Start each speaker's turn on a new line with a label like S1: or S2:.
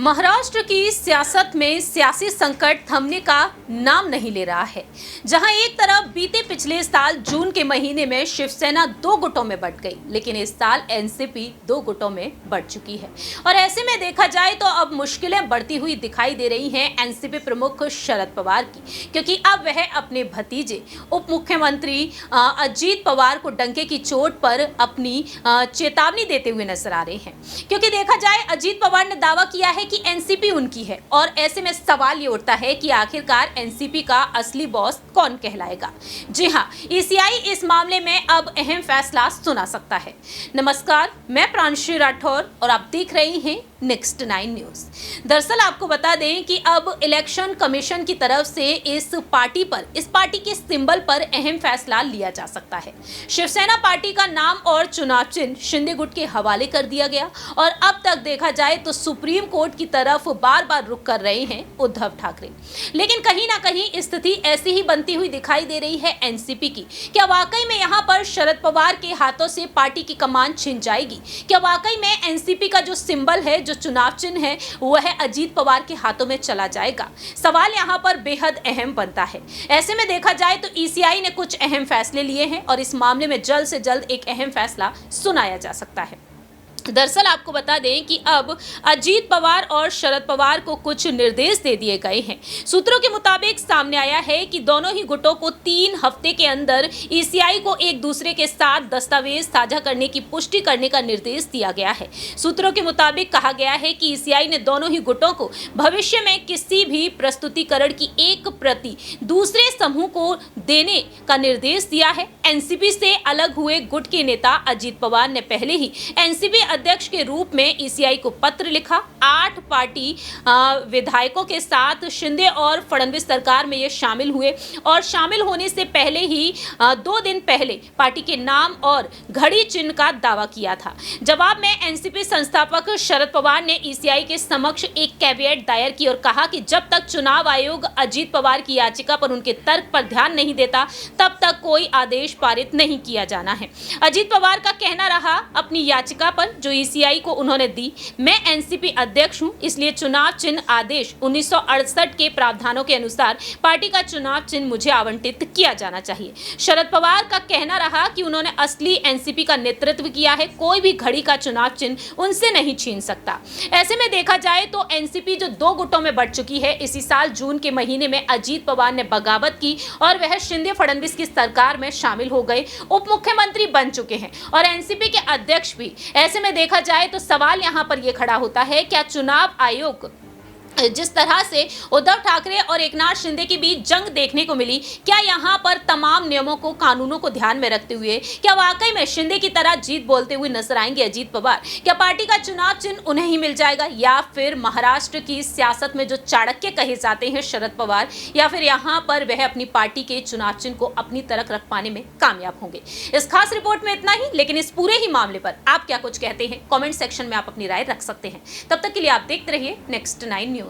S1: महाराष्ट्र की सियासत में सियासी संकट थमने का नाम नहीं ले रहा है। जहां एक तरफ बीते पिछले साल जून के महीने में शिवसेना 2 गुटों में बंट गई, लेकिन इस साल एनसीपी 2 गुटों में बंट चुकी है। और ऐसे में देखा जाए तो अब मुश्किलें बढ़ती हुई दिखाई दे रही हैं एनसीपी प्रमुख शरद पवार की, क्योंकि अब वह अपने भतीजे उप मुख्यमंत्री अजीत पवार को डंके की चोट पर अपनी चेतावनी देते हुए नजर आ रहे हैं। क्योंकि देखा जाए अजीत पवार ने दावा किया है कि एनसीपी उनकी है, और ऐसे में सवाल ये उठता है कि आखिरकार एनसीपी का असली बॉस कौन कहलाएगा। जी हां, ईसीआई इस मामले में अब अहम फैसला सुना सकता है। नमस्कार, मैं प्रांशु राठौर और आप देख रहे हैं नेक्स्ट 9 न्यूज। दरअसल आपको बता दें कि अब इलेक्शन कमीशन की तरफ से इस पार्टी के सिंबल पर अहम फैसला लिया जा सकता है। शिवसेना पार्टी का नाम और चुनाव चिन्ह शिंदे गुट के हवाले कर दिया गया, और अब तक देखा जाए तो सुप्रीम कोर्ट की तरफ बार बार रुख कर रहे हैं उद्धव ठाकरे। लेकिन कहीं ना कहीं स्थिति ऐसी ही बनती हुई दिखाई दे रही है एनसीपी की। क्या वाकई में यहाँ पर शरद पवार के हाथों से पार्टी की कमान छिन जाएगी? क्या वाकई में एनसीपी का जो सिंबल है, जो चुनाव चिन्ह है, वह अजीत पवार के हाथों में चला जाएगा? सवाल यहाँ पर बेहद अहम बनता है। ऐसे में देखा जाए तो ईसीआई ने कुछ अहम फैसले लिए हैं, और इस मामले में जल्द से जल्द एक अहम फैसला सुनाया जा सकता है। दरअसल आपको बता दें कि अब अजीत पवार और शरद पवार को कुछ निर्देश दे दिए गए हैं। सूत्रों के मुताबिक सामने आया है कि दोनों ही गुटों को 3 हफ्ते के अंदर ईसीआई को एक दूसरे के साथ दस्तावेज साझा करने की पुष्टि करने का निर्देश दिया गया है। सूत्रों के मुताबिक कहा गया है कि ईसीआई ने दोनों ही गुटों को भविष्य में किसी भी प्रस्तुतिकरण की एक प्रति दूसरे समूह को देने का निर्देश दिया है। एनसीपी से अलग हुए गुट के नेता अजीत पवार ने पहले ही एनसीपी अध्यक्ष के रूप में ईसीआई को पत्र लिखा। 8 पार्टी विधायकों के साथ शिंदे और फडणवीस सरकार में ये शामिल हुए, और शामिल होने से पहले ही 2 दिन पहले पार्टी के नाम और घड़ी चिन्ह का दावा किया था। जवाब में एनसीपी संस्थापक शरद पवार ने ईसीआई के समक्ष एक कैविएट दायर की और कहा कि जब तक चुनाव आयोग अजीत पवार की याचिका पर उनके तर्क पर ध्यान नहीं देता, तब तक कोई आदेश पारित नहीं किया जाना है। अजीत पवार का कहना रहा, अपनी याचिका पर जो ईसीआई को उन्होंने दी, मैं एनसीपी अध्यक्ष हूं, इसलिए चुनाव चिन्ह आदेश 1968 के प्रावधानों के अनुसार पार्टी का चुनाव चिन्ह मुझे आवंटित किया जाना चाहिए। शरद पवार का कहना रहा कि उन्होंने असली एनसीपी का नेतृत्व किया है, कोई भी घड़ी का चुनाव चिन्ह उनसे नहीं छीन सकता। ऐसे में देखा जाए तो एनसीपी जो 2 गुटों में बढ़ चुकी है, इसी साल जून के महीने में अजीत पवार ने बगावत की और वह शिंदे फडणवीस की सरकार में शामिल हो गए, उप मुख्यमंत्री बन चुके हैं और एनसीपी के अध्यक्ष भी। ऐसे में देखा जाए तो सवाल यहां पर यह खड़ा होता है, क्या चुनाव आयोग जिस तरह से उद्धव ठाकरे और एकनाथ शिंदे के बीच जंग देखने को मिली, क्या यहां पर तमाम नियमों को, कानूनों को ध्यान में रखते हुए क्या वाकई में शिंदे की तरह जीत बोलते हुए नजर आएंगे अजीत पवार? क्या पार्टी का चुनाव चिन्ह उन्हें ही मिल जाएगा, या फिर महाराष्ट्र की सियासत में जो चाणक्य कहे जाते हैं शरद पवार, या फिर यहां पर वह अपनी पार्टी के चुनाव चिन्ह को अपनी तरफ रख पाने में कामयाब होंगे? इस खास रिपोर्ट में इतना ही, लेकिन इस पूरे ही मामले पर आप क्या कुछ कहते हैं, कॉमेंट सेक्शन में आप अपनी राय रख सकते हैं। तब तक के लिए आप देखते रहिए नेक्स्ट 9 न्यूज।